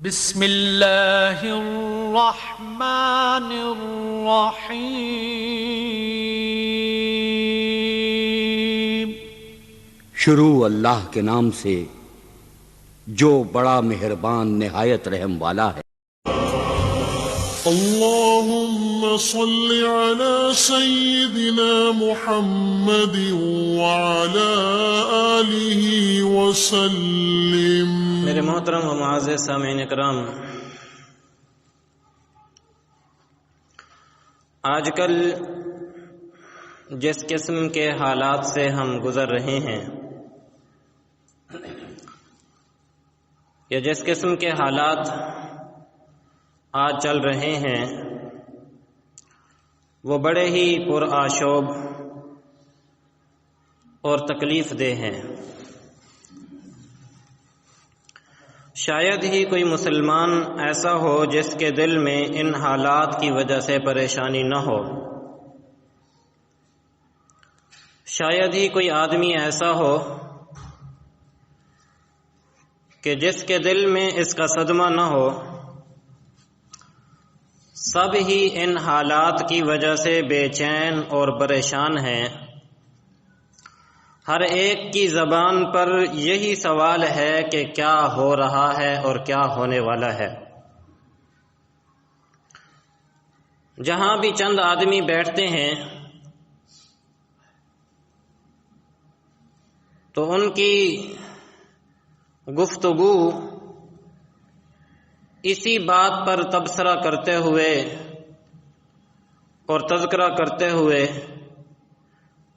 بسم اللہ الرحمن الرحیم۔ شروع اللہ کے نام سے جو بڑا مہربان نہایت رحم والا ہے۔ اللهم صل على سيدنا محمد وعلى آله وسلم۔ میرے محترم و معزز سامعین اکرام، آج کل جس قسم کے حالات سے ہم گزر رہے ہیں یا جس قسم کے حالات آج چل رہے ہیں وہ بڑے ہی پرآشوب اور تکلیف دہ ہیں۔ شاید ہی کوئی مسلمان ایسا ہو جس کے دل میں ان حالات کی وجہ سے پریشانی نہ ہو۔ شاید ہی کوئی آدمی ایسا ہو کہ جس کے دل میں اس کا صدمہ نہ ہو۔ سب ہی ان حالات کی وجہ سے بے چین اور پریشان ہیں۔ ہر ایک کی زبان پر یہی سوال ہے کہ کیا ہو رہا ہے اور کیا ہونے والا ہے۔ جہاں بھی چند آدمی بیٹھتے ہیں تو ان کی گفتگو اسی بات پر تبصرہ کرتے ہوئے اور تذکرہ کرتے ہوئے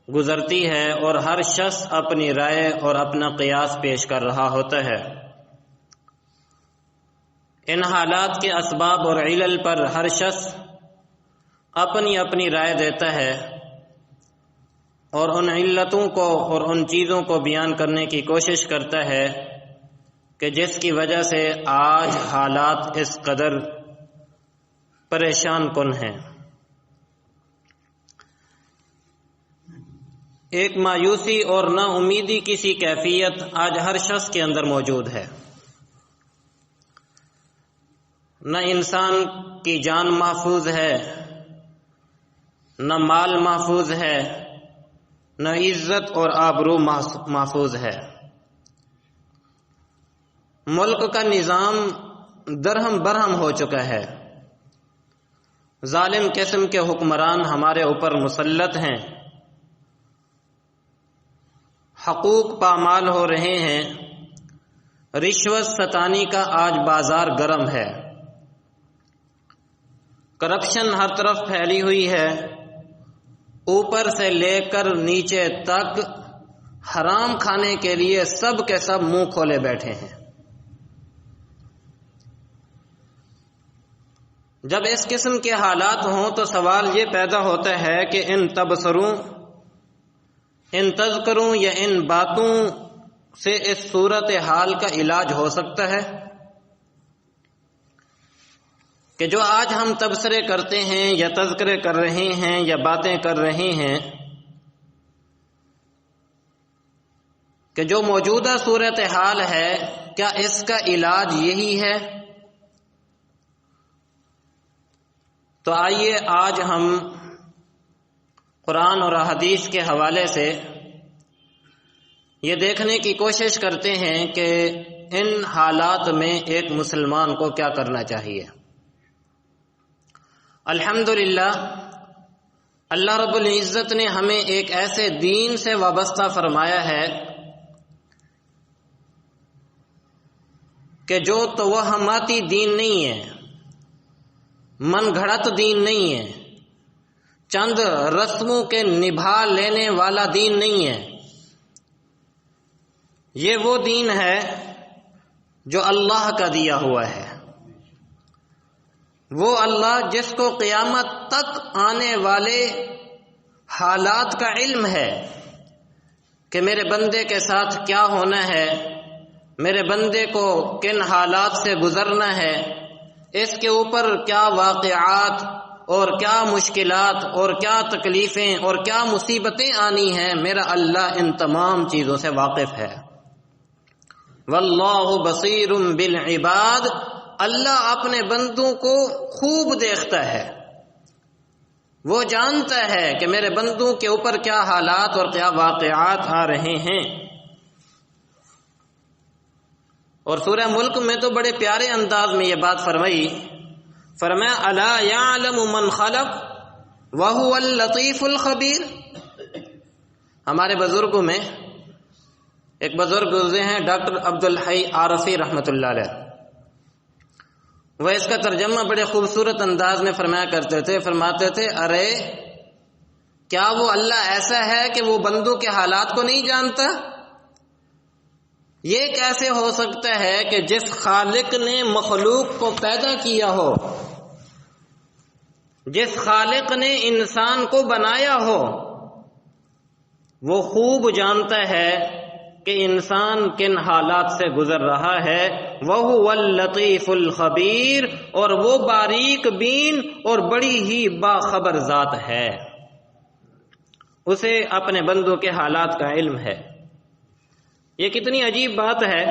گزرتی ہے، اور ہر شخص اپنی رائے اور اپنا قیاس پیش کر رہا ہوتا ہے۔ ان حالات کے اسباب اور علل پر ہر شخص اپنی اپنی رائے دیتا ہے اور ان علتوں کو اور ان چیزوں کو بیان کرنے کی کوشش کرتا ہے کہ جس کی وجہ سے آج حالات اس قدر پریشان کن ہیں۔ ایک مایوسی اور نا امیدی کی سی کیفیت آج ہر شخص کے اندر موجود ہے۔ نہ انسان کی جان محفوظ ہے، نہ مال محفوظ ہے، نہ عزت اور آبرو محفوظ ہے۔ ملک کا نظام درہم برہم ہو چکا ہے۔ ظالم قسم کے حکمران ہمارے اوپر مسلط ہیں، حقوق پامال ہو رہے ہیں، رشوت ستانی کا آج بازار گرم ہے، کرپشن ہر طرف پھیلی ہوئی ہے، اوپر سے لے کر نیچے تک حرام کھانے کے لیے سب کے سب منہ کھولے بیٹھے ہیں۔ جب اس قسم کے حالات ہوں تو سوال یہ پیدا ہوتا ہے کہ ان تذکروں یا ان باتوں سے اس صورت حال کا علاج ہو سکتا ہے کہ جو آج ہم تبصرے کرتے ہیں یا تذکرے کر رہے ہیں یا باتیں کر رہے ہیں کہ جو موجودہ صورت حال ہے کیا اس کا علاج یہی ہے؟ تو آئیے آج ہم قرآن اور حدیث کے حوالے سے یہ دیکھنے کی کوشش کرتے ہیں کہ ان حالات میں ایک مسلمان کو کیا کرنا چاہیے۔ الحمدللہ اللہ رب العزت نے ہمیں ایک ایسے دین سے وابستہ فرمایا ہے کہ جو توہماتی دین نہیں ہے، من گھڑت دین نہیں ہے، چند رسموں کے نبھا لینے والا دین نہیں ہے۔ یہ وہ دین ہے جو اللہ کا دیا ہوا ہے، وہ اللہ جس کو قیامت تک آنے والے حالات کا علم ہے کہ میرے بندے کے ساتھ کیا ہونا ہے، میرے بندے کو کن حالات سے گزرنا ہے، اس کے اوپر کیا واقعات اور کیا مشکلات اور کیا تکلیفیں اور کیا مصیبتیں آنی ہیں، میرا اللہ ان تمام چیزوں سے واقف ہے۔ واللہ بصیر بالعباد، اللہ اپنے بندوں کو خوب دیکھتا ہے، وہ جانتا ہے کہ میرے بندوں کے اوپر کیا حالات اور کیا واقعات آ رہے ہیں۔ اور سورہ ملک میں تو بڑے پیارے انداز میں یہ بات فرمایا الا یعلم من خلق وهو اللطیف الخبیر۔ ہمارے بزرگوں میں ایک بزرگ گزرے ہیں ڈاکٹر عبدالحی عارفی رحمۃ اللہ علیہ، وہ اس کا ترجمہ بڑے خوبصورت انداز میں فرماتے تھے ارے کیا وہ اللہ ایسا ہے کہ وہ بندوں کے حالات کو نہیں جانتا؟ یہ کیسے ہو سکتا ہے کہ جس خالق نے مخلوق کو پیدا کیا ہو، جس خالق نے انسان کو بنایا ہو، وہ خوب جانتا ہے کہ انسان کن حالات سے گزر رہا ہے۔ وَهُوَ اللَّطِيفُ الْخَبِيرُ، اور وہ باریک بین اور بڑی ہی باخبر ذات ہے، اسے اپنے بندوں کے حالات کا علم ہے۔ یہ کتنی عجیب بات ہے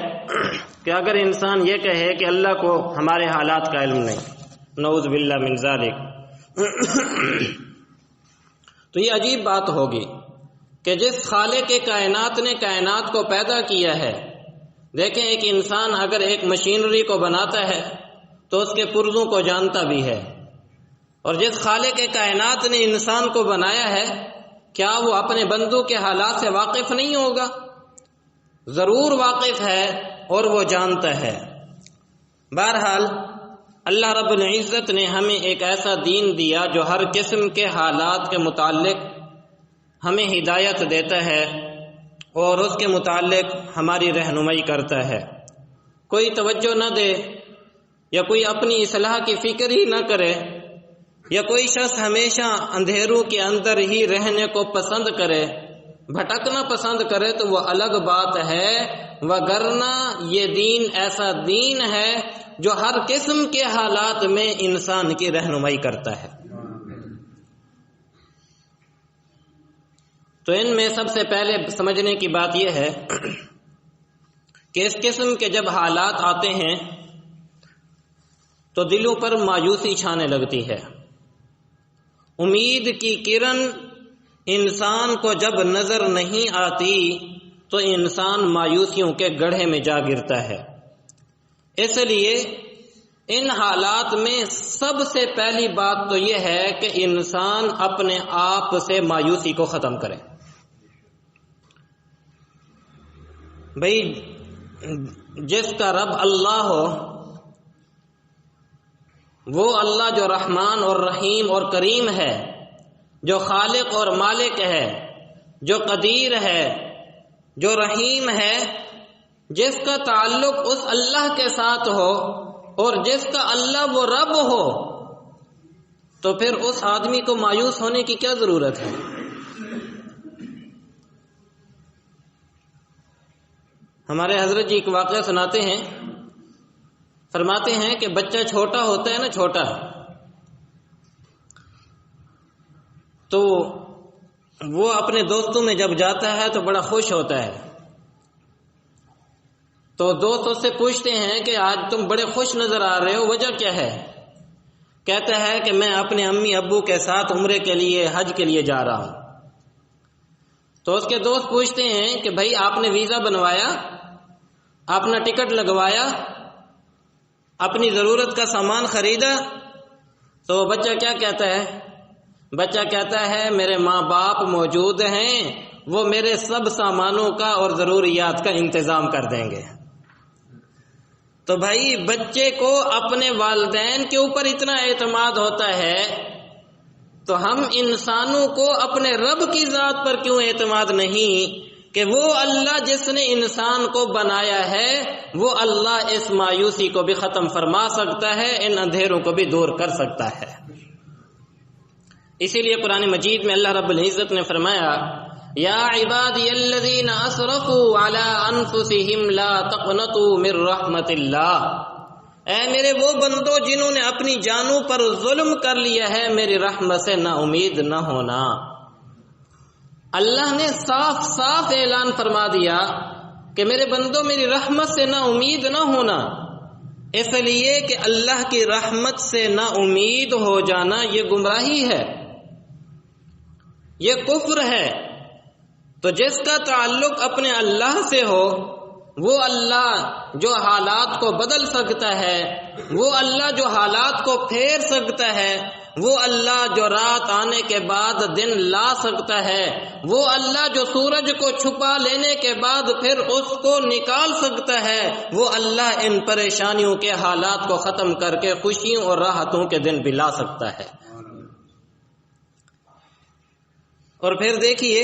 کہ اگر انسان یہ کہے کہ اللہ کو ہمارے حالات کا علم نہیں، نعوذ باللہ من ذالک، تو یہ عجیب بات ہوگی کہ جس خالق کائنات نے کائنات کو پیدا کیا ہے، دیکھیں ایک انسان اگر ایک مشینری کو بناتا ہے تو اس کے پرزوں کو جانتا بھی ہے، اور جس خالق کائنات نے انسان کو بنایا ہے کیا وہ اپنے بندوں کے حالات سے واقف نہیں ہوگا؟ ضرور واقف ہے اور وہ جانتا ہے۔ بہرحال اللہ رب العزت نے ہمیں ایک ایسا دین دیا جو ہر قسم کے حالات کے متعلق ہمیں ہدایت دیتا ہے اور اس کے متعلق ہماری رہنمائی کرتا ہے۔ کوئی توجہ نہ دے یا کوئی اپنی اصلاح کی فکر ہی نہ کرے، یا کوئی شخص ہمیشہ اندھیروں کے اندر ہی رہنے کو پسند کرے، بھٹکنا پسند کرے تو وہ الگ بات ہے، وگرنہ یہ دین ایسا دین ہے جو ہر قسم کے حالات میں انسان کی رہنمائی کرتا ہے۔ تو ان میں سب سے پہلے سمجھنے کی بات یہ ہے کہ اس قسم کے جب حالات آتے ہیں تو دلوں پر مایوسی چھانے لگتی ہے۔ امید کی کرن انسان کو جب نظر نہیں آتی تو انسان مایوسیوں کے گڑھے میں جا گرتا ہے۔ اس لیے ان حالات میں سب سے پہلی بات تو یہ ہے کہ انسان اپنے آپ سے مایوسی کو ختم کرے۔ بھئی جس کا رب اللہ ہو، وہ اللہ جو رحمان اور رحیم اور کریم ہے، جو خالق اور مالک ہے، جو قدیر ہے، جو رحیم ہے، جس کا تعلق اس اللہ کے ساتھ ہو اور جس کا اللہ وہ رب ہو، تو پھر اس آدمی کو مایوس ہونے کی کیا ضرورت ہے؟ ہمارے حضرت جی ایک واقعہ سناتے ہیں، فرماتے ہیں کہ بچہ چھوٹا ہوتا ہے نا، چھوٹا، تو وہ اپنے دوستوں میں جب جاتا ہے تو بڑا خوش ہوتا ہے، تو دوست اس سے پوچھتے ہیں کہ آج تم بڑے خوش نظر آ رہے ہو، وجہ کیا ہے؟ کہتا ہے کہ میں اپنے امی ابو کے ساتھ عمرے کے لیے، حج کے لیے جا رہا ہوں۔ تو اس کے دوست پوچھتے ہیں کہ بھائی آپ نے ویزا بنوایا، اپنا ٹکٹ لگوایا، اپنی ضرورت کا سامان خریدا؟ تو بچہ کیا کہتا ہے؟ بچہ کہتا ہے میرے ماں باپ موجود ہیں، وہ میرے سب سامانوں کا اور ضروریات کا انتظام کر دیں گے۔ تو بھائی بچے کو اپنے والدین کے اوپر اتنا اعتماد ہوتا ہے، تو ہم انسانوں کو اپنے رب کی ذات پر کیوں اعتماد نہیں کہ وہ اللہ جس نے انسان کو بنایا ہے، وہ اللہ اس مایوسی کو بھی ختم فرما سکتا ہے، ان اندھیروں کو بھی دور کر سکتا ہے۔ اسی لیے قرآن مجید میں اللہ رب العزت نے فرمایا یا عبادی الذین اسرفوا علی انفسہم لا تقنطوا من رحمت اللہ، اے میرے وہ بندو جنہوں نے اپنی جانوں پر ظلم کر لیا ہے، میری رحمت سے نا امید نہ ہونا۔ اللہ نے صاف صاف اعلان فرما دیا کہ میرے بندو میری رحمت سے نا امید نہ ہونا۔ اس لیے کہ اللہ کی رحمت سے نا امید ہو جانا یہ گمراہی ہے، یہ کفر ہے۔ تو جس کا تعلق اپنے اللہ سے ہو، وہ اللہ جو حالات کو بدل سکتا ہے، وہ اللہ جو حالات کو پھیر سکتا ہے، وہ اللہ جو رات آنے کے بعد دن لا سکتا ہے، وہ اللہ جو سورج کو چھپا لینے کے بعد پھر اس کو نکال سکتا ہے، وہ اللہ ان پریشانیوں کے حالات کو ختم کر کے خوشیوں اور راحتوں کے دن بھی لا سکتا ہے۔ اور پھر دیکھیے،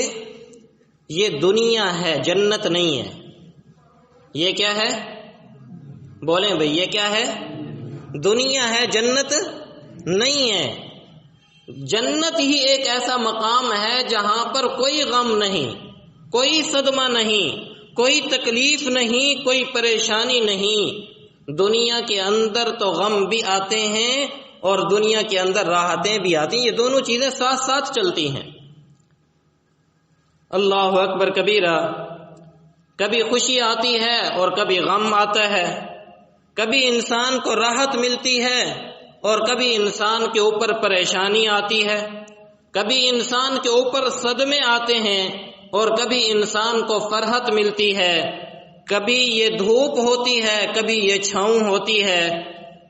یہ دنیا ہے، جنت نہیں ہے۔ یہ کیا ہے؟ بولیں بھئی، یہ کیا ہے؟ دنیا ہے، جنت نہیں ہے۔ جنت ہی ایک ایسا مقام ہے جہاں پر کوئی غم نہیں، کوئی صدمہ نہیں، کوئی تکلیف نہیں، کوئی پریشانی نہیں۔ دنیا کے اندر تو غم بھی آتے ہیں اور دنیا کے اندر راحتیں بھی آتی ہیں، یہ دونوں چیزیں ساتھ ساتھ چلتی ہیں۔ اللہ اکبر کبیرہ۔ کبھی خوشی آتی ہے اور کبھی غم آتا ہے، کبھی انسان کو راحت ملتی ہے اور کبھی انسان کے اوپر پریشانی آتی ہے، کبھی انسان کے اوپر صدمے آتے ہیں اور کبھی انسان کو فرحت ملتی ہے۔ کبھی یہ دھوپ ہوتی ہے، کبھی یہ چھاؤں ہوتی ہے،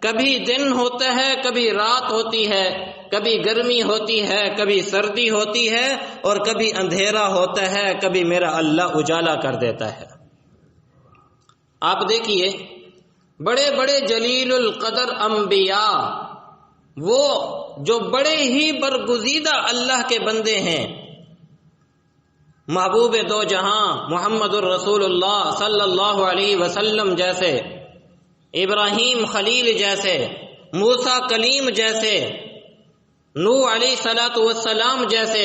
کبھی دن ہوتا ہے، کبھی رات ہوتی ہے، کبھی گرمی ہوتی ہے، کبھی سردی ہوتی ہے اور کبھی اندھیرا ہوتا ہے، کبھی میرا اللہ اجالا کر دیتا ہے۔ آپ دیکھیے، بڑے بڑے جلیل القدر انبیاء، وہ جو بڑے ہی برگزیدہ اللہ کے بندے ہیں، محبوب دو جہاں محمد الرسول اللہ صلی اللہ علیہ وسلم جیسے، ابراہیم خلیل جیسے، موسیٰ کلیم جیسے، نوح علیہ الصلوۃ والسلام جیسے،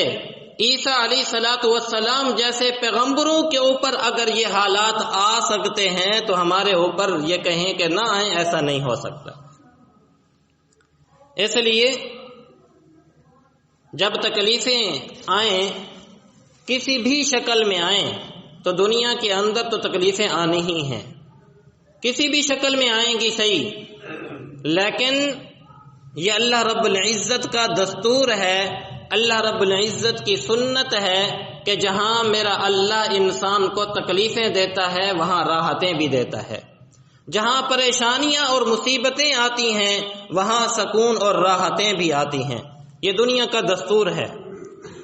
عیسیٰ علیہ الصلوۃ والسلام جیسے پیغمبروں کے اوپر اگر یہ حالات آ سکتے ہیں تو ہمارے اوپر یہ کہیں کہ نہ آئیں، ایسا نہیں ہو سکتا۔ اس لیے جب تکلیفیں آئیں، کسی بھی شکل میں آئیں، تو دنیا کے اندر تو تکلیفیں آنی ہی ہیں، کسی بھی شکل میں آئیں گی صحیح، لیکن یہ اللہ رب العزت کا دستور ہے، اللہ رب العزت کی سنت ہے کہ جہاں میرا اللہ انسان کو تکلیفیں دیتا ہے وہاں راحتیں بھی دیتا ہے، جہاں پریشانیاں اور مصیبتیں آتی ہیں وہاں سکون اور راحتیں بھی آتی ہیں، یہ دنیا کا دستور ہے۔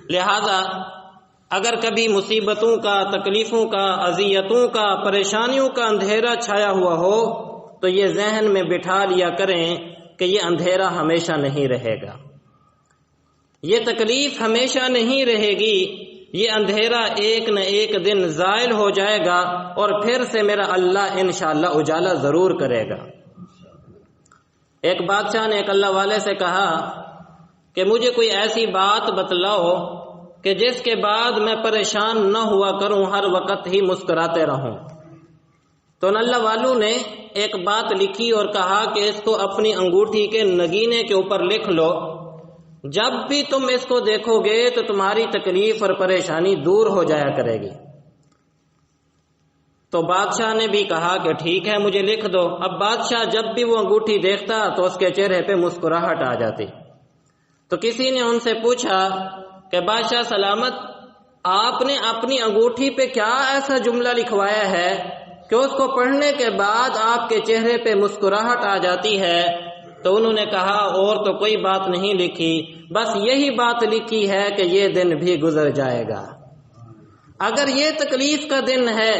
لہذا اگر کبھی مصیبتوں کا، تکلیفوں کا، اذیتوں کا، پریشانیوں کا اندھیرا چھایا ہوا ہو تو یہ ذہن میں بٹھا لیا کریں کہ یہ اندھیرا ہمیشہ نہیں رہے گا، یہ تکلیف ہمیشہ نہیں رہے گی، یہ اندھیرا ایک نہ ایک دن زائل ہو جائے گا اور پھر سے میرا اللہ انشاءاللہ اجالا ضرور کرے گا۔ ایک بادشاہ نے ایک اللہ والے سے کہا کہ مجھے کوئی ایسی بات بتلاؤ کہ جس کے بعد میں پریشان نہ ہوا کروں، ہر وقت ہی مسکراتے رہوں۔ تو اللہ والوں نے ایک بات لکھی اور کہا کہ اس کو اپنی انگوٹھی کے نگینے کے اوپر لکھ لو، جب بھی تم اس کو دیکھو گے تو تمہاری تکلیف اور پریشانی دور ہو جایا کرے گی۔ تو بادشاہ نے بھی کہا کہ ٹھیک ہے، مجھے لکھ دو۔ اب بادشاہ جب بھی وہ انگوٹھی دیکھتا تو اس کے چہرے پہ مسکراہٹ آ جاتی۔ تو کسی نے ان سے پوچھا کہ بادشاہ سلامت، آپ نے اپنی انگوٹھی پہ کیا ایسا جملہ لکھوایا ہے کہ اس کو پڑھنے کے بعد آپ کے چہرے پہ مسکراہٹ آ جاتی ہے؟ تو انہوں نے کہا اور تو کوئی بات نہیں لکھی، بس یہی بات لکھی ہے کہ یہ دن بھی گزر جائے گا۔ اگر یہ تکلیف کا دن ہے،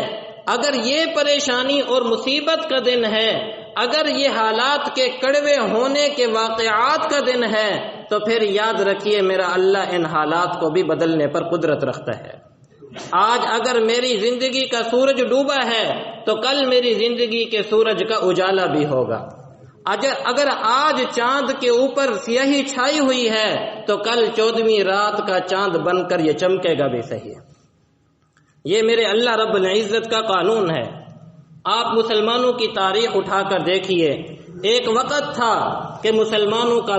اگر یہ پریشانی اور مصیبت کا دن ہے، اگر یہ حالات کے کڑوے ہونے کے واقعات کا دن ہے، تو پھر یاد رکھیے میرا اللہ ان حالات کو بھی بدلنے پر قدرت رکھتا ہے۔ آج اگر میری زندگی کا سورج ڈوبا ہے تو کل میری زندگی کے سورج کا اجالا بھی ہوگا۔ اگر آج چاند کے اوپر سیاہی چھائی ہوئی ہے تو کل 14ویں رات کا چاند بن کر یہ چمکے گا بھی صحیح۔ یہ میرے اللہ رب العزت کا قانون ہے۔ آپ مسلمانوں کی تاریخ اٹھا کر دیکھیے، ایک وقت تھا کہ مسلمانوں کا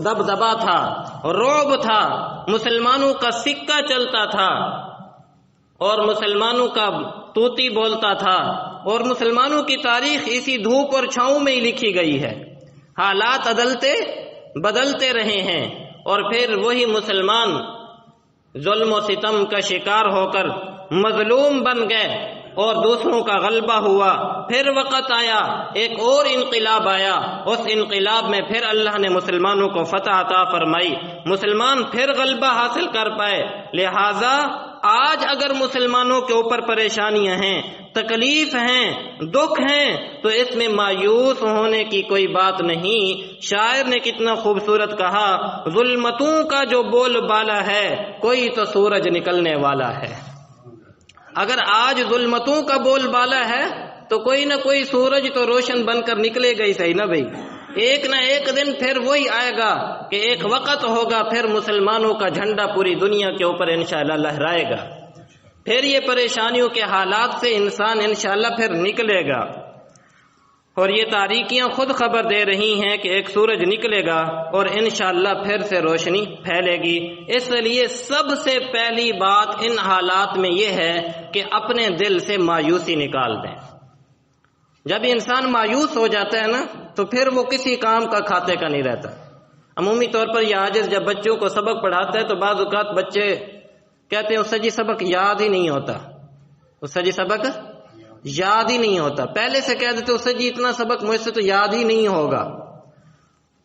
دبدبا تھا، رعب تھا، مسلمانوں کا سکہ چلتا تھا اور مسلمانوں کا طوطی بولتا تھا، اور مسلمانوں کی تاریخ اسی دھوپ اور چھاؤں میں ہی لکھی گئی ہے۔ حالات بدلتے رہے ہیں اور پھر وہی مسلمان ظلم و ستم کا شکار ہو کر مظلوم بن گئے اور دوسروں کا غلبہ ہوا۔ پھر وقت آیا، ایک اور انقلاب آیا، اس انقلاب میں پھر اللہ نے مسلمانوں کو فتح عطا فرمائی، مسلمان پھر غلبہ حاصل کر پائے۔ لہذا آج اگر مسلمانوں کے اوپر پریشانیاں ہیں، تکلیف ہیں، دکھ ہیں، تو اس میں مایوس ہونے کی کوئی بات نہیں۔ شاعر نے کتنا خوبصورت کہا، ظلمتوں کا جو بول بالا ہے، کوئی تو سورج نکلنے والا ہے۔ اگر آج ظلمتوں کا بول بالا ہے تو کوئی نہ کوئی سورج تو روشن بن کر نکلے گا ہی صحیح نا بھائی۔ ایک نہ ایک دن پھر وہی آئے گا کہ ایک وقت ہوگا پھر مسلمانوں کا جھنڈا پوری دنیا کے اوپر انشاءاللہ لہرائے گا، پھر یہ پریشانیوں کے حالات سے انسان انشاءاللہ پھر نکلے گا۔ اور یہ تاریکیاں خود خبر دے رہی ہیں کہ ایک سورج نکلے گا اور انشاءاللہ پھر سے روشنی پھیلے گی۔ اس لیے سب سے پہلی بات ان حالات میں یہ ہے کہ اپنے دل سے مایوسی نکال دیں۔ جب انسان مایوس ہو جاتا ہے نا تو پھر وہ کسی کام کا کھاتے کا نہیں رہتا۔ عمومی طور پر یہ عاجز جب بچوں کو سبق پڑھاتا ہے تو بعض اوقات بچے کہتے ہیں اس سے جی سبق یاد ہی نہیں ہوتا، اس سے جی سبق یاد ہی نہیں ہوتا، پہلے سے کہہ دیتے اس سے جی اتنا سبق مجھ سے تو یاد ہی نہیں ہوگا۔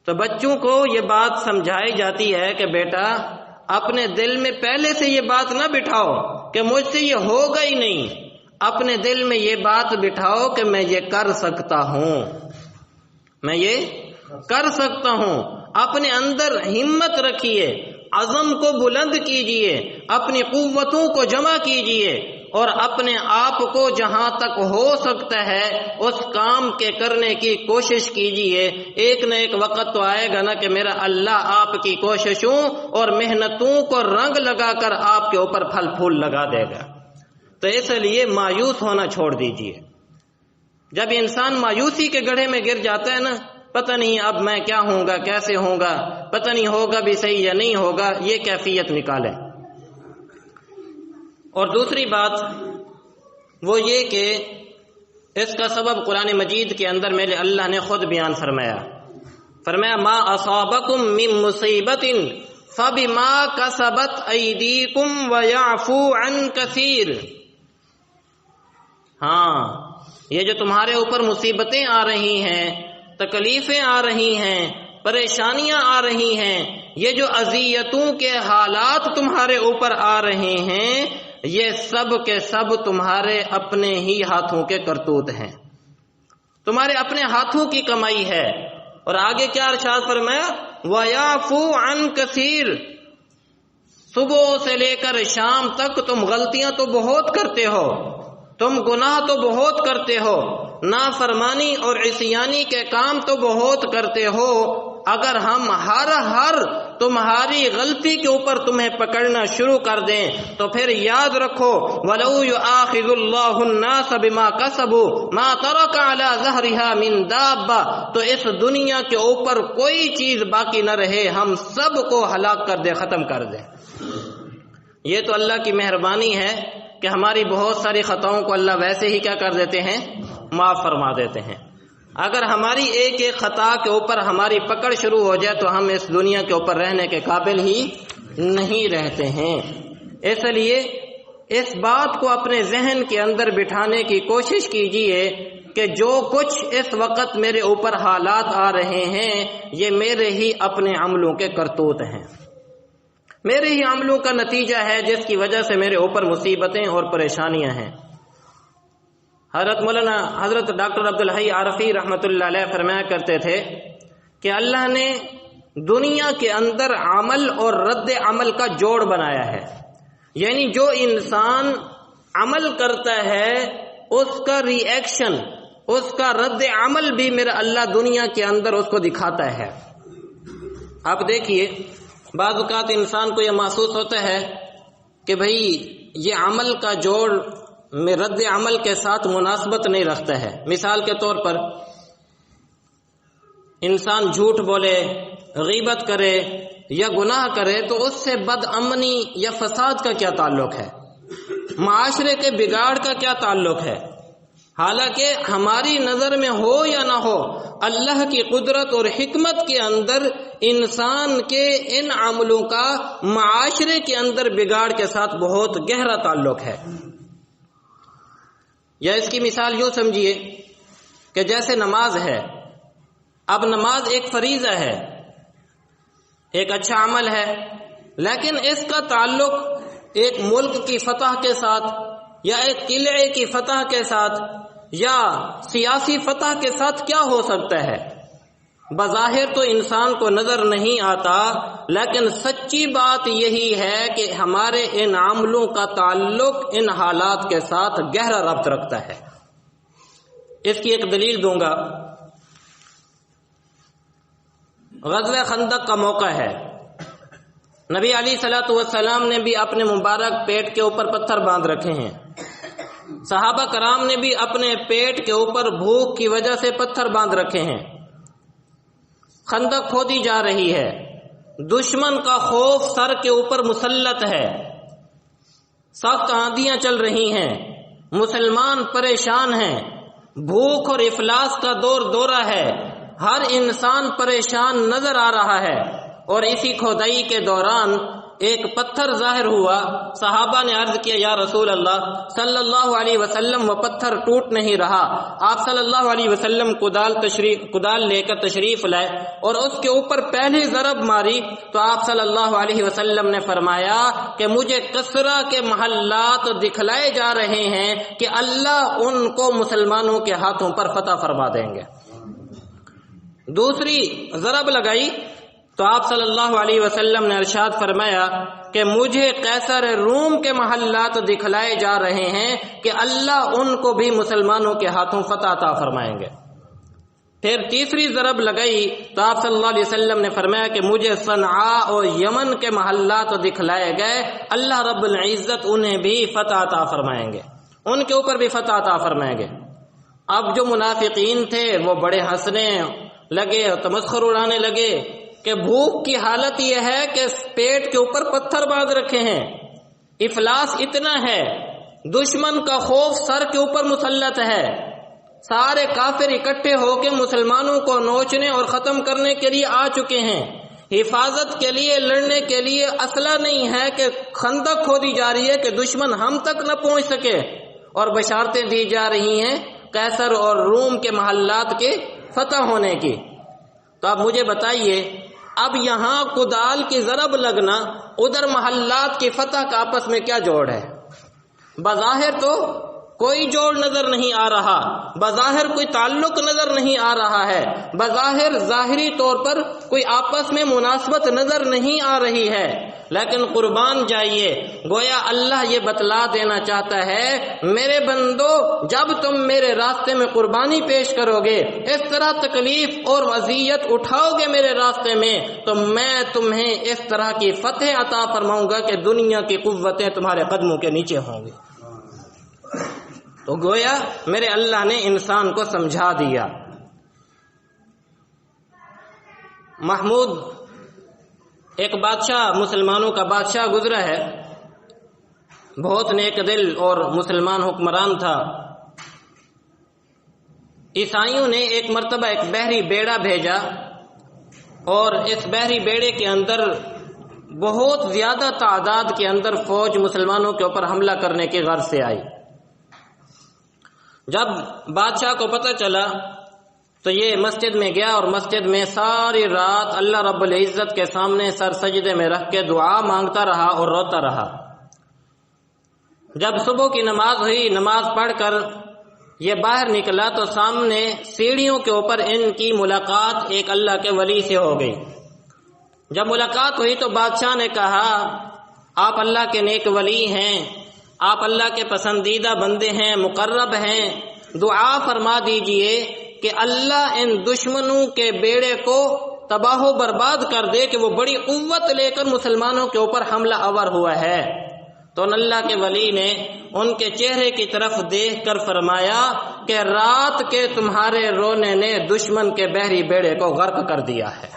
تو بچوں کو یہ بات سمجھائی جاتی ہے کہ بیٹا اپنے دل میں پہلے سے یہ بات نہ بٹھاؤ کہ مجھ سے یہ ہوگا ہی نہیں، اپنے دل میں یہ بات بٹھاؤ کہ میں یہ کر سکتا ہوں، میں یہ کر سکتا ہوں۔ اپنے اندر ہمت رکھیے، عزم کو بلند کیجئے، اپنی قوتوں کو جمع کیجئے اور اپنے آپ کو جہاں تک ہو سکتا ہے اس کام کے کرنے کی کوشش کیجئے۔ ایک نہ ایک وقت تو آئے گا نا کہ میرا اللہ آپ کی کوششوں اور محنتوں کو رنگ لگا کر آپ کے اوپر پھل پھول لگا دے گا۔ تو اس لیے مایوس ہونا چھوڑ دیجئے۔ جب انسان مایوسی کے گڑھے میں گر جاتا ہے نا، پتہ نہیں اب میں کیا ہوں گا، کیسے ہوں گا، پتہ نہیں ہوگا بھی صحیح یا نہیں ہوگا، یہ کیفیت نکالے۔ اور دوسری بات وہ یہ کہ اس کا سبب قرآن مجید کے اندر میرے اللہ نے خود بیان فرمایا ما اصابکم من مصیبت فبما کسبت ایدیکم ویعفو عن کثیر۔ ہاں، یہ جو تمہارے اوپر مصیبتیں آ رہی ہیں، تکلیفیں آ رہی ہیں، پریشانیاں آ رہی ہیں، یہ جو اذیتوں کے حالات تمہارے اوپر آ رہے ہیں، یہ سب کے سب تمہارے اپنے ہی ہاتھوں کے کرتوت ہیں، تمہارے اپنے ہاتھوں کی کمائی ہے۔ اور آگے کیا ارشاد فرمایا، وَيَعْفُو عَنْ كَثِيرٍ، صبح سے لے کر شام تک تم غلطیاں تو بہت کرتے ہو، تم گناہ تو بہت کرتے ہو، نافرمانی اور عصیانی کے کام تو بہت کرتے ہو۔ اگر ہم ہر تمہاری غلطی کے اوپر تمہیں پکڑنا شروع کر دیں تو پھر یاد رکھو وَلَوْ يُؤَاخِذُ اللَّهُ النَّاسَ بِمَا كَسَبُوا مَا تَرَكَ عَلَى ظَهْرِهَا مِن دَابَّةٍ، تو اس دنیا کے اوپر کوئی چیز باقی نہ رہے، ہم سب کو ہلاک کر دے، ختم کر دے۔ یہ تو اللہ کی مہربانی ہے کہ ہماری بہت ساری خطاؤں کو اللہ ویسے ہی کیا کر دیتے ہیں، معاف فرما دیتے ہیں۔ اگر ہماری ایک ایک خطا کے اوپر ہماری پکڑ شروع ہو جائے تو ہم اس دنیا کے اوپر رہنے کے قابل ہی نہیں رہتے ہیں۔ اس لیے اس بات کو اپنے ذہن کے اندر بٹھانے کی کوشش کیجئے کہ جو کچھ اس وقت میرے اوپر حالات آ رہے ہیں یہ میرے ہی اپنے عملوں کے کرتوت ہیں، میرے ہی عملوں کا نتیجہ ہے جس کی وجہ سے میرے اوپر مصیبتیں اور پریشانیاں ہیں۔ حضرت مولانا حضرت ڈاکٹر عبدالحی عارفی رحمۃ اللہ علیہ فرمایا کرتے تھے کہ اللہ نے دنیا کے اندر عمل اور رد عمل کا جوڑ بنایا ہے، یعنی جو انسان عمل کرتا ہے اس کا ری ایکشن، اس کا رد عمل بھی میرا اللہ دنیا کے اندر اس کو دکھاتا ہے۔ آپ دیکھیے بعض اوقات انسان کو یہ محسوس ہوتا ہے کہ بھئی یہ عمل کا جوڑ میں رد عمل کے ساتھ مناسبت نہیں رکھتا ہے۔ مثال کے طور پر انسان جھوٹ بولے، غیبت کرے یا گناہ کرے تو اس سے بد امنی یا فساد کا کیا تعلق ہے، معاشرے کے بگاڑ کا کیا تعلق ہے۔ حالانکہ ہماری نظر میں ہو یا نہ ہو، اللہ کی قدرت اور حکمت کے اندر انسان کے ان عملوں کا معاشرے کے اندر بگاڑ کے ساتھ بہت گہرا تعلق ہے۔ یا اس کی مثال یوں سمجھیے کہ جیسے نماز ہے، اب نماز ایک فریضہ ہے، ایک اچھا عمل ہے، لیکن اس کا تعلق ایک ملک کی فتح کے ساتھ یا ایک قلعے کی فتح کے ساتھ یا سیاسی فتح کے ساتھ کیا ہو سکتا ہے؟ بظاہر تو انسان کو نظر نہیں آتا، لیکن سچی بات یہی ہے کہ ہمارے ان عملوں کا تعلق ان حالات کے ساتھ گہرا ربط رکھتا ہے۔ اس کی ایک دلیل دوں گا۔ غزوہ خندق کا موقع ہے، نبی علیہ الصلوۃ والسلام نے بھی اپنے مبارک پیٹ کے اوپر پتھر باندھ رکھے ہیں، صحابہ کرام نے بھی اپنے پیٹ کے اوپر بھوک کی وجہ سے پتھر باندھ رکھے ہیں۔ خندق کھودی جا رہی ہے، دشمن کا خوف سر کے اوپر مسلط ہے، سخت آندیاں چل رہی ہیں، مسلمان پریشان ہیں، بھوک اور افلاس کا دورہ ہے، ہر انسان پریشان نظر آ رہا ہے۔ اور اسی کھودائی کے دوران ایک پتھر ظاہر ہوا، صحابہ نے عرض کیا یا رسول اللہ صلی اللہ علیہ وسلم وہ پتھر ٹوٹ نہیں رہا۔ آپ صلی اللہ علیہ وسلم کدال لے کر تشریف لائے اور اس کے اوپر پہلی ضرب ماری تو آپ صلی اللہ علیہ وسلم نے فرمایا کہ مجھے کسرا کے محلات دکھلائے جا رہے ہیں کہ اللہ ان کو مسلمانوں کے ہاتھوں پر فتح فرما دیں گے۔ دوسری ضرب لگائی تو آپ صلی اللہ علیہ وسلم نے ارشاد فرمایا کہ مجھے قیصر روم کے محلات دکھلائے جا رہے ہیں کہ اللہ ان کو بھی مسلمانوں کے ہاتھوں فتح عطا فرمائیں گے۔ پھر تیسری ضرب لگائی تو آپ صلی اللہ علیہ وسلم نے فرمایا کہ مجھے صنعاء اور یمن کے محلات دکھلائے گئے، اللہ رب العزت انہیں بھی فتح عطا فرمائیں گے، ان کے اوپر بھی فتح عطا فرمائیں گے۔ اب جو منافقین تھے وہ بڑے ہنسنے لگے، تمسخر اڑانے لگے کہ بھوک کی حالت یہ ہے کہ پیٹ کے اوپر پتھر باندھ رکھے ہیں، افلاس اتنا ہے، دشمن کا خوف سر کے اوپر مسلط ہے، سارے کافر اکٹھے ہو کے مسلمانوں کو نوچنے اور ختم کرنے کے لیے آ چکے ہیں، حفاظت کے لیے لڑنے کے لیے اسلحہ نہیں ہے کہ خندق کھودی جا رہی ہے کہ دشمن ہم تک نہ پہنچ سکے، اور بشارتیں دی جا رہی ہیں قیصر اور روم کے محلات کے فتح ہونے کی۔ تو اب مجھے بتائیے، اب یہاں کدال کی ضرب لگنا، ادھر محلات کی فتح کا آپس میں کیا جوڑ ہے؟ بظاہر تو کوئی جوڑ نظر نہیں آ رہا، بظاہر کوئی تعلق نظر نہیں آ رہا ہے، بظاہر ظاہری طور پر کوئی آپس میں مناسبت نظر نہیں آ رہی ہے، لیکن قربان جائیے گویا اللہ یہ بتلا دینا چاہتا ہے میرے بندو جب تم میرے راستے میں قربانی پیش کرو گے، اس طرح تکلیف اور اذیت اٹھاؤ گے میرے راستے میں، تو میں تمہیں اس طرح کی فتح عطا فرماؤں گا کہ دنیا کی قوتیں تمہارے قدموں کے نیچے ہوں گی۔ تو گویا میرے اللہ نے انسان کو سمجھا دیا۔ محمود ایک بادشاہ، مسلمانوں کا بادشاہ گزرا ہے، بہت نیک دل اور مسلمان حکمران تھا۔ عیسائیوں نے ایک مرتبہ ایک بحری بیڑا بھیجا اور اس بحری بیڑے کے اندر بہت زیادہ تعداد کے اندر فوج مسلمانوں کے اوپر حملہ کرنے کی غرض سے آئی۔ جب بادشاہ کو پتہ چلا تو یہ مسجد میں گیا اور مسجد میں ساری رات اللہ رب العزت کے سامنے سر سجدے میں رکھ کے دعا مانگتا رہا اور روتا رہا۔ جب صبح کی نماز ہوئی، نماز پڑھ کر یہ باہر نکلا تو سامنے سیڑھیوں کے اوپر ان کی ملاقات ایک اللہ کے ولی سے ہو گئی۔ جب ملاقات ہوئی تو بادشاہ نے کہا آپ اللہ کے نیک ولی ہیں، آپ اللہ کے پسندیدہ بندے ہیں، مقرب ہیں، دعا فرما دیجئے کہ اللہ ان دشمنوں کے بیڑے کو تباہ و برباد کر دے کہ وہ بڑی قوت لے کر مسلمانوں کے اوپر حملہ آور ہوا ہے۔ تو اللہ کے ولی نے ان کے چہرے کی طرف دیکھ کر فرمایا کہ رات کے تمہارے رونے نے دشمن کے بحری بیڑے کو غرق کر دیا ہے۔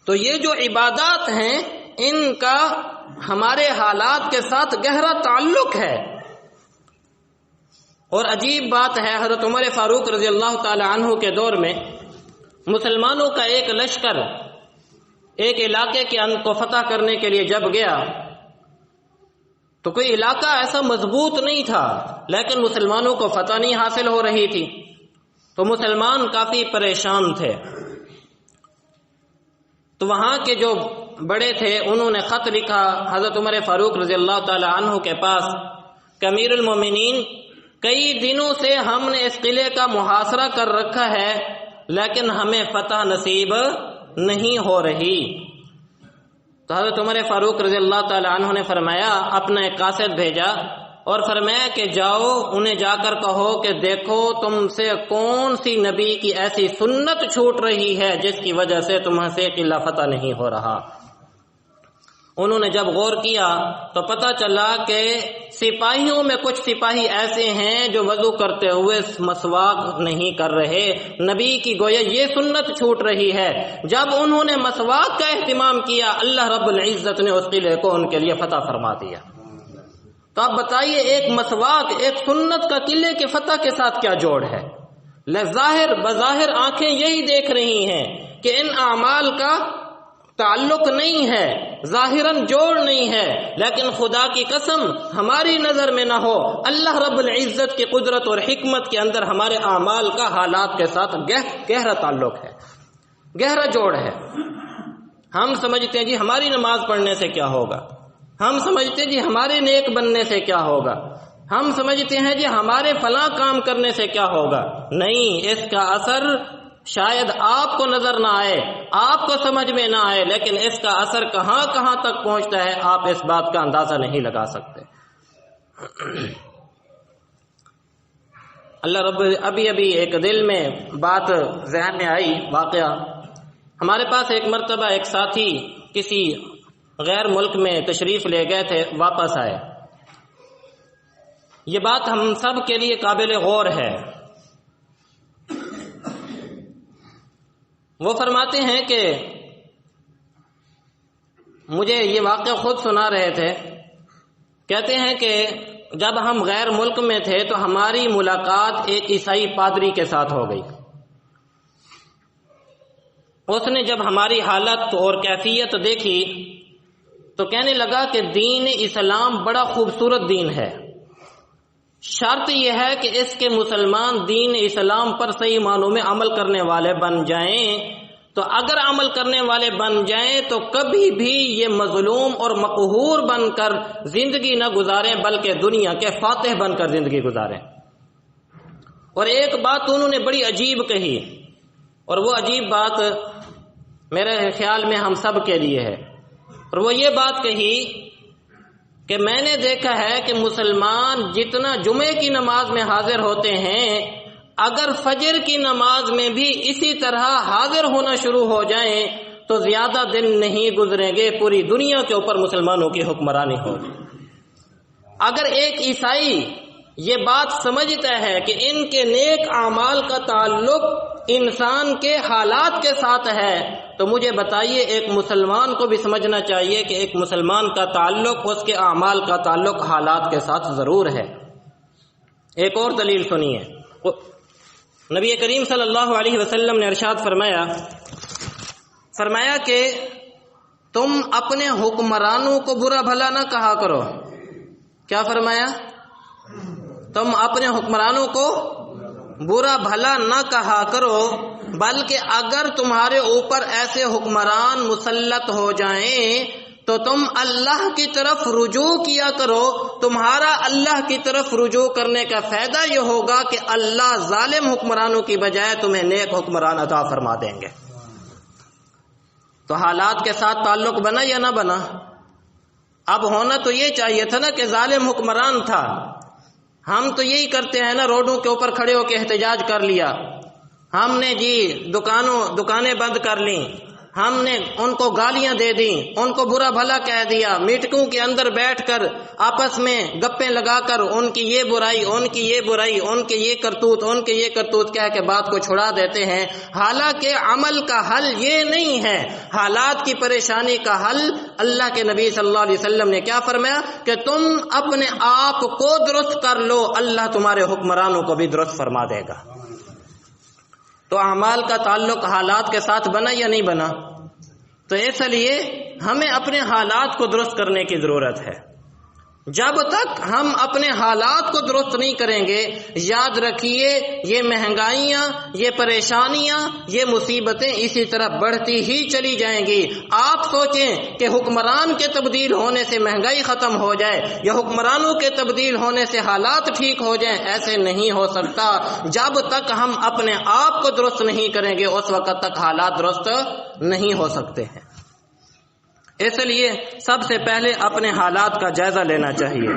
تو یہ جو عبادات ہیں ان کا ہمارے حالات کے ساتھ گہرا تعلق ہے۔ اور عجیب بات ہے، حضرت عمر فاروق رضی اللہ تعالی عنہ کے دور میں مسلمانوں کا ایک لشکر ایک علاقے کو فتح کرنے کے لیے جب گیا تو کوئی علاقہ ایسا مضبوط نہیں تھا، لیکن مسلمانوں کو فتح نہیں حاصل ہو رہی تھی، تو مسلمان کافی پریشان تھے۔ تو وہاں کے جو بڑے تھے انہوں نے خط لکھا حضرت عمر فاروق رضی اللہ تعالی عنہ کے پاس کہ امیر المومنین، کئی دنوں سے ہم نے اس قلعے کا محاصرہ کر رکھا ہے لیکن ہمیں فتح نصیب نہیں ہو رہی۔ تو حضرت عمر فاروق رضی اللہ تعالی عنہ نے فرمایا، اپنا ایک قاصد بھیجا اور فرمایا کہ جاؤ انہیں جا کر کہو کہ دیکھو تم سے کون سی نبی کی ایسی سنت چھوٹ رہی ہے جس کی وجہ سے تمہیں سے قلعہ فتح نہیں ہو رہا۔ انہوں نے جب غور کیا تو پتہ چلا کہ سپاہیوں میں کچھ سپاہی ایسے ہیں جو وضو کرتے ہوئے مسواک نہیں کر رہے، نبی کی گویا یہ سنت چھوٹ رہی ہے۔ جب انہوں نے مسواک کا اہتمام کیا، اللہ رب العزت نے اس قلعے کو ان کے لیے فتح فرما دیا۔ تو آپ بتائیے ایک مسواک، ایک سنت کا قلعے کے فتح کے ساتھ کیا جوڑ ہے؟ بظاہر آنکھیں یہی دیکھ رہی ہیں کہ ان اعمال کا تعلق نہیں ہے، ظاہراً جوڑ نہیں ہے، لیکن خدا کی قسم ہماری نظر میں نہ ہو، اللہ رب العزت کی قدرت اور حکمت کے اندر ہمارے اعمال کا حالات کے ساتھ گہرا تعلق ہے، گہرا جوڑ ہے۔ ہم سمجھتے ہیں جی ہماری نماز پڑھنے سے کیا ہوگا، ہم سمجھتے ہیں جی ہمارے نیک بننے سے کیا ہوگا، ہم سمجھتے ہیں جی ہمارے فلاں کام کرنے سے کیا ہوگا۔ نہیں، اس کا اثر شاید آپ کو نظر نہ آئے، آپ کو سمجھ میں نہ آئے، لیکن اس کا اثر کہاں کہاں تک پہنچتا ہے آپ اس بات کا اندازہ نہیں لگا سکتے۔ اللہ رب، ابھی ایک دل میں بات ذہن میں آئی، واقعہ ہمارے پاس ایک مرتبہ ایک ساتھی کسی غیر ملک میں تشریف لے گئے تھے، واپس آئے۔ یہ بات ہم سب کے لیے قابل غور ہے۔ وہ فرماتے ہیں کہ مجھے یہ واقعہ خود سنا رہے تھے، کہتے ہیں کہ جب ہم غیر ملک میں تھے تو ہماری ملاقات ایک عیسائی پادری کے ساتھ ہو گئی۔ اس نے جب ہماری حالت اور کیفیت دیکھی تو کہنے لگا کہ دین اسلام بڑا خوبصورت دین ہے، شرط یہ ہے کہ اس کے مسلمان دین اسلام پر صحیح معنوں میں عمل کرنے والے بن جائیں۔ تو اگر عمل کرنے والے بن جائیں تو کبھی بھی یہ مظلوم اور مقہور بن کر زندگی نہ گزاریں، بلکہ دنیا کے فاتح بن کر زندگی گزاریں۔ اور ایک بات انہوں نے بڑی عجیب کہی، اور وہ عجیب بات میرے خیال میں ہم سب کے لیے ہے، اور وہ یہ بات کہی کہ میں نے دیکھا ہے کہ مسلمان جتنا جمعے کی نماز میں حاضر ہوتے ہیں، اگر فجر کی نماز میں بھی اسی طرح حاضر ہونا شروع ہو جائیں تو زیادہ دن نہیں گزریں گے، پوری دنیا کے اوپر مسلمانوں کی حکمرانی ہوگی۔ اگر ایک عیسائی یہ بات سمجھتا ہے کہ ان کے نیک اعمال کا تعلق انسان کے حالات کے ساتھ ہے، تو مجھے بتائیے ایک مسلمان کو بھی سمجھنا چاہیے کہ ایک مسلمان کا تعلق، اس کے اعمال کا تعلق حالات کے ساتھ ضرور ہے۔ ایک اور دلیل سنیے، نبی کریم صلی اللہ علیہ وسلم نے ارشاد فرمایا کہ تم اپنے حکمرانوں کو برا بھلا نہ کہا کرو۔ کیا فرمایا؟ تم اپنے حکمرانوں کو برا بھلا نہ کہا کرو، بلکہ اگر تمہارے اوپر ایسے حکمران مسلط ہو جائیں تو تم اللہ کی طرف رجوع کیا کرو۔ تمہارا اللہ کی طرف رجوع کرنے کا فائدہ یہ ہوگا کہ اللہ ظالم حکمرانوں کی بجائے تمہیں نیک حکمران عطا فرما دیں گے۔ تو حالات کے ساتھ تعلق بنا یا نہ بنا؟ اب ہونا تو یہ چاہیے تھا نا کہ ظالم حکمران تھا، ہم تو یہی کرتے ہیں نا، روڈوں کے اوپر کھڑے ہو کے احتجاج کر لیا، ہم نے جی دکانیں بند کر لیں، ہم نے ان کو گالیاں دے دیں، ان کو برا بھلا کہہ دیا، میٹکوں کے اندر بیٹھ کر آپس میں گپیں لگا کر ان کی یہ برائی، ان کی یہ برائی، ان کے یہ کرتوت، ان کے یہ کرتوت کہہ کے بات کو چھڑا دیتے ہیں۔ حالانکہ عمل کا حل یہ نہیں ہے، حالات کی پریشانی کا حل اللہ کے نبی صلی اللہ علیہ وسلم نے کیا فرمایا کہ تم اپنے آپ کو درست کر لو، اللہ تمہارے حکمرانوں کو بھی درست فرما دے گا۔ تو اعمال کا تعلق حالات کے ساتھ بنا یا نہیں بنا؟ تو اس لیے ہمیں اپنے حالات کو درست کرنے کی ضرورت ہے۔ جب تک ہم اپنے حالات کو درست نہیں کریں گے، یاد رکھیے یہ مہنگائیاں، یہ پریشانیاں، یہ مصیبتیں اسی طرح بڑھتی ہی چلی جائیں گی۔ آپ سوچیں کہ حکمران کے تبدیل ہونے سے مہنگائی ختم ہو جائے یا حکمرانوں کے تبدیل ہونے سے حالات ٹھیک ہو جائیں، ایسے نہیں ہو سکتا۔ جب تک ہم اپنے آپ کو درست نہیں کریں گے اس وقت تک حالات درست نہیں ہو سکتے ہیں۔ اس لیے سب سے پہلے اپنے حالات کا جائزہ لینا چاہیے۔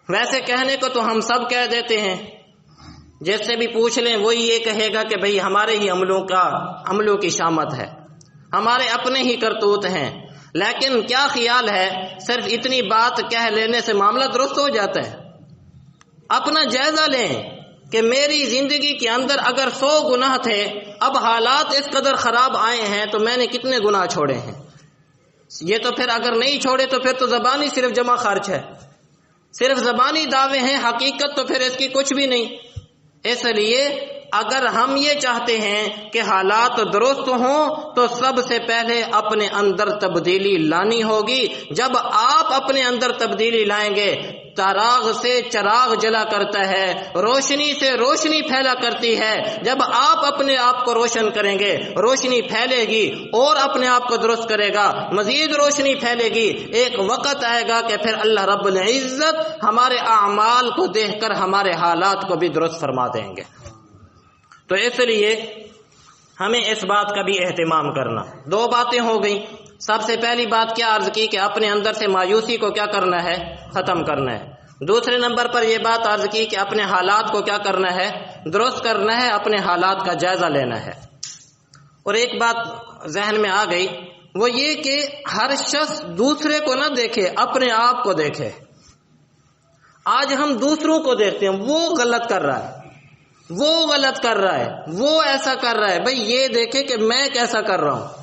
ویسے کہنے کو تو ہم سب کہہ دیتے ہیں، جس سے بھی پوچھ لیں وہی یہ کہے گا کہ بھئی ہمارے ہی عملوں کی شامت ہے، ہمارے اپنے ہی کرتوت ہیں۔ لیکن کیا خیال ہے صرف اتنی بات کہہ لینے سے معاملہ درست ہو جاتا ہے؟ اپنا جائزہ لیں کہ میری زندگی کے اندر اگر 100 گناہ تھے، اب حالات اس قدر خراب آئے ہیں تو میں نے کتنے گناہ چھوڑے ہیں؟ یہ تو پھر اگر نہیں چھوڑے تو پھر تو زبانی صرف جمع خرچ ہے، صرف زبانی دعوے ہیں، حقیقت تو پھر اس کی کچھ بھی نہیں۔ اس لیے اگر ہم یہ چاہتے ہیں کہ حالات درست ہوں تو سب سے پہلے اپنے اندر تبدیلی لانی ہوگی۔ جب آپ اپنے اندر تبدیلی لائیں گے، چراغ سے چراغ جلا کرتا ہے، روشنی سے روشنی پھیلا کرتی ہے۔ جب آپ اپنے آپ کو روشن کریں گے، روشنی پھیلے گی اور اپنے آپ کو درست کرے گا، مزید روشنی پھیلے گی۔ ایک وقت آئے گا کہ پھر اللہ رب العزت ہمارے اعمال کو دیکھ کر ہمارے حالات کو بھی درست فرما دیں گے۔ تو اس لیے ہمیں اس بات کا بھی اہتمام کرنا۔ 2 باتیں ہو گئیں۔ سب سے پہلی بات کیا عرض کی کہ اپنے اندر سے مایوسی کو کیا کرنا ہے؟ ختم کرنا ہے۔ دوسرے نمبر پر یہ بات عرض کی کہ اپنے حالات کو کیا کرنا ہے؟ درست کرنا ہے، اپنے حالات کا جائزہ لینا ہے۔ اور ایک بات ذہن میں آ گئی، وہ یہ کہ ہر شخص دوسرے کو نہ دیکھے، اپنے آپ کو دیکھے۔ آج ہم دوسروں کو دیکھتے ہیں، وہ غلط کر رہا ہے، وہ غلط کر رہا ہے، وہ ایسا کر رہا ہے، بھئی یہ دیکھے کہ میں کیسا کر رہا ہوں۔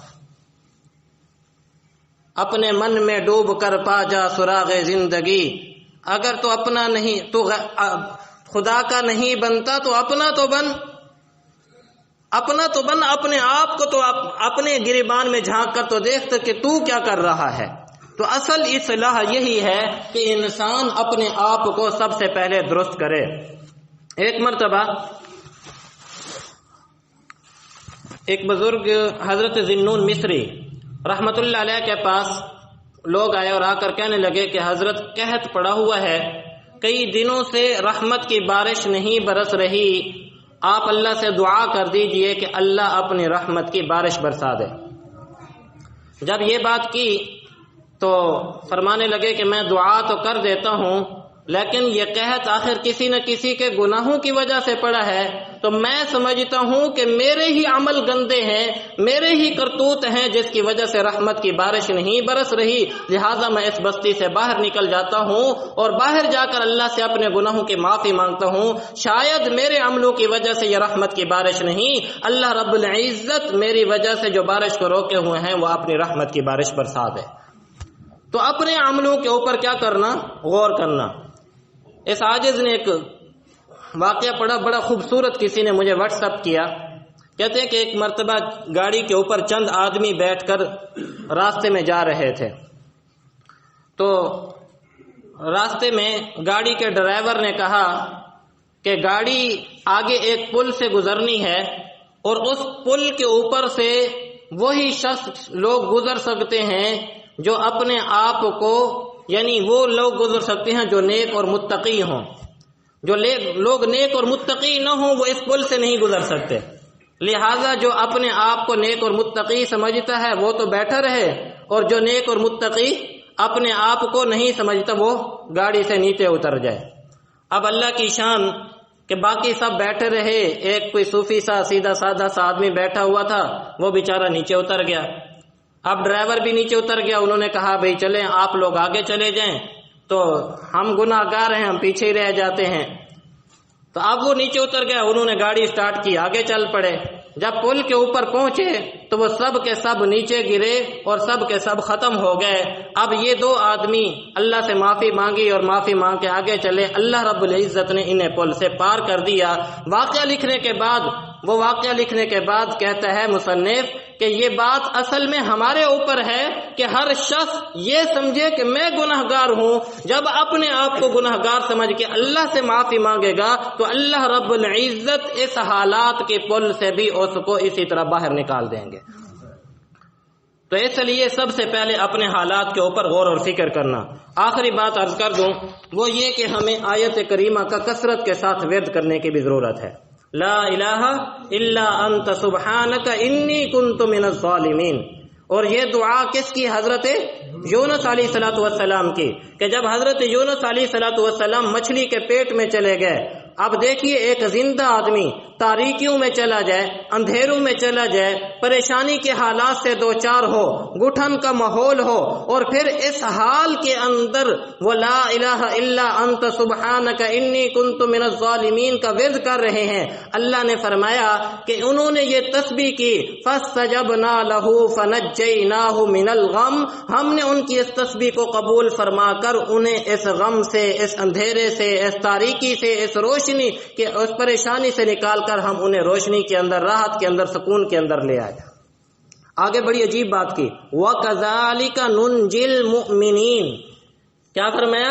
اپنے من میں ڈوب کر پا جا سراغ زندگی، اگر تو اپنا نہیں تو خدا کا نہیں بنتا تو اپنا تو بن، اپنا تو بن، اپنے آپ کو تو اپنے گریبان میں جھانک کر تو دیکھ کہ تو کیا کر رہا ہے۔ تو اصل اصلاح یہی ہے کہ انسان اپنے آپ کو سب سے پہلے درست کرے۔ ایک مرتبہ ایک بزرگ حضرت ذنون مصری رحمت اللہ علیہ کے پاس لوگ آئے اور آ کر کہنے لگے کہ حضرت قحط پڑا ہوا ہے، کئی دنوں سے رحمت کی بارش نہیں برس رہی، آپ اللہ سے دعا کر دیجئے کہ اللہ اپنی رحمت کی بارش برسا دے۔ جب یہ بات کی تو فرمانے لگے کہ میں دعا تو کر دیتا ہوں، لیکن یہ قحط آخر کسی نہ کسی کے گناہوں کی وجہ سے پڑا ہے، تو میں سمجھتا ہوں کہ میرے ہی عمل گندے ہیں، میرے ہی کرتوت ہیں جس کی وجہ سے رحمت کی بارش نہیں برس رہی، لہٰذا میں اس بستی سے باہر نکل جاتا ہوں اور باہر جا کر اللہ سے اپنے گناہوں کی معافی مانگتا ہوں۔ شاید میرے عملوں کی وجہ سے یہ رحمت کی بارش نہیں، اللہ رب العزت میری وجہ سے جو بارش کو روکے ہوئے ہیں وہ اپنی رحمت کی بارش برسا دے۔ تو اپنے عملوں کے اوپر کیا کرنا؟ غور کرنا۔ اس عاجز نے ایک واقعہ پڑھا، بڑا خوبصورت، کسی نے مجھے واٹس ایپ کیا۔ کہتے ہیں کہ ایک مرتبہ گاڑی کے اوپر چند آدمی بیٹھ کر راستے میں جا رہے تھے، تو راستے میں گاڑی کے ڈرائیور نے کہا کہ گاڑی آگے ایک پل سے گزرنی ہے اور اس پل کے اوپر سے وہی شخص لوگ گزر سکتے ہیں جو اپنے آپ کو، یعنی وہ لوگ گزر سکتے ہیں جو نیک اور متقی ہوں، جو لوگ نیک اور متقی نہ ہوں وہ اس پل سے نہیں گزر سکتے۔ لہٰذا جو اپنے آپ کو نیک اور متقی سمجھتا ہے وہ تو بیٹھا رہے، اور جو نیک اور متقی اپنے آپ کو نہیں سمجھتا وہ گاڑی سے نیچے اتر جائے۔ اب اللہ کی شان کہ باقی سب بیٹھے رہے، ایک کوئی صوفی سا سیدھا سادہ سا آدمی بیٹھا ہوا تھا، وہ بیچارہ نیچے اتر گیا۔ اب ڈرائیور بھی نیچے اتر گیا، انہوں نے کہا بھئی چلیں آپ لوگ آگے چلے جائیں، تو ہم گناہ گار ہیں، ہم پیچھے ہی رہ جاتے ہیں۔ تو اب وہ نیچے اتر گیا، انہوں نے گاڑی سٹارٹ کی، آگے چل پڑے۔ جب پل کے اوپر پہنچے تو وہ سب کے سب نیچے گرے اور سب کے سب ختم ہو گئے۔ اب یہ دو آدمی اللہ سے معافی مانگی اور معافی مانگ کے آگے چلے، اللہ رب العزت نے انہیں پل سے پار کر دیا۔ واقعہ لکھنے کے بعد کہتا ہے مصنف کہ یہ بات اصل میں ہمارے اوپر ہے کہ ہر شخص یہ سمجھے کہ میں گناہ گار ہوں۔ جب اپنے آپ کو گناہ گار سمجھ کے اللہ سے معافی مانگے گا تو اللہ رب العزت اس حالات کے پل سے بھی اس کو اسی طرح باہر نکال دیں گے۔ تو اس لیے سب سے پہلے اپنے حالات کے اوپر غور اور فکر کرنا۔ آخری بات عرض کر دوں، وہ یہ کہ ہمیں آیت کریمہ کا کثرت کے ساتھ ورد کرنے کی بھی ضرورت ہے۔ لا الہ الا انت سبحانک انی کنت من الظالمین۔ اور یہ دعا کس کی؟ حضرت یونس علیہ السلام کی، کہ جب حضرت یونس علیہ السلام مچھلی کے پیٹ میں چلے گئے، اب دیکھیے ایک زندہ آدمی تاریکیوں میں چلا جائے، اندھیروں میں چلا جائے، پریشانی کے حالات سے دو چار ہو، گھٹن کا ماحول ہو، اور پھر اس حال کے اندر وہ لا الہ الا انت سبحانک انی کنت من الظالمین کا ورد کر رہے ہیں۔ اللہ نے فرمایا کہ انہوں نے یہ تسبیح کی، فاستجبنا لہ فنجیناہ من الغم، ہم نے ان کی اس تسبیح کو قبول فرما کر انہیں اس غم سے، اس اندھیرے سے، اس تاریکی سے، اس روشنی کے، اس پریشانی سے نکال کر ہم انہیں روشنی کے اندر، راحت کے اندر، سکون کے اندر لے آئے۔ آگے بڑی عجیب بات کی، وَكَذَلِكَ نُنْجِي الْمُؤْمِنِينَ، کیا فرمایا؟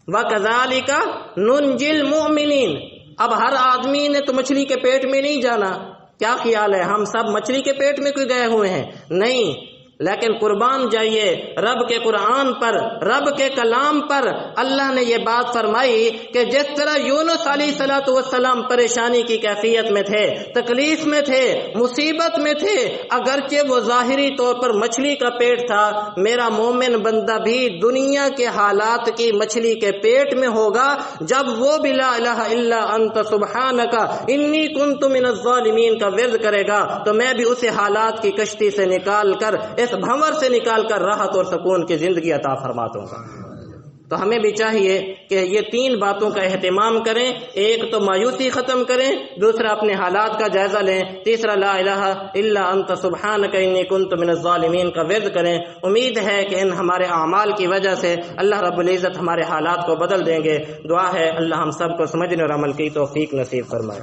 وَكَذَلِكَ نُنْجِي الْمُؤْمِنِينَ۔ اب ہر آدمی نے تو مچھلی کے پیٹ میں نہیں جانا، کیا خیال ہے ہم سب مچھلی کے پیٹ میں کوئی گئے ہوئے ہیں؟ نہیں، لیکن قربان جائیے رب کے قرآن پر، رب کے کلام پر۔ اللہ نے یہ بات فرمائی کہ جس طرح یونس علیہ السلام پریشانی کی کیفیت میں تھے، تکلیف میں تھے، مصیبت میں تھے، اگرچہ وہ ظاہری طور پر مچھلی کا پیٹ تھا، میرا مومن بندہ بھی دنیا کے حالات کی مچھلی کے پیٹ میں ہوگا۔ جب وہ بھی لا الہ الا انت سبحانک انی کنت من الظالمین کا ورد کرے گا تو میں بھی اسے حالات کی کشتی سے نکال کر، اس بھنور سے نکال کر راحت اور سکون کی زندگی عطا فرما دوں گا۔ تو ہمیں بھی چاہیے کہ یہ تین باتوں کا اہتمام کریں، ایک تو مایوسی ختم کریں، دوسرا اپنے حالات کا جائزہ لیں، تیسرا لا الہ الا انت سبحانک انی کنت من الظالمین کا ورد کریں۔ امید ہے کہ ان ہمارے اعمال کی وجہ سے اللہ رب العزت ہمارے حالات کو بدل دیں گے۔ دعا ہے اللہ ہم سب کو سمجھنے اور عمل کی توفیق نصیب فرمائے۔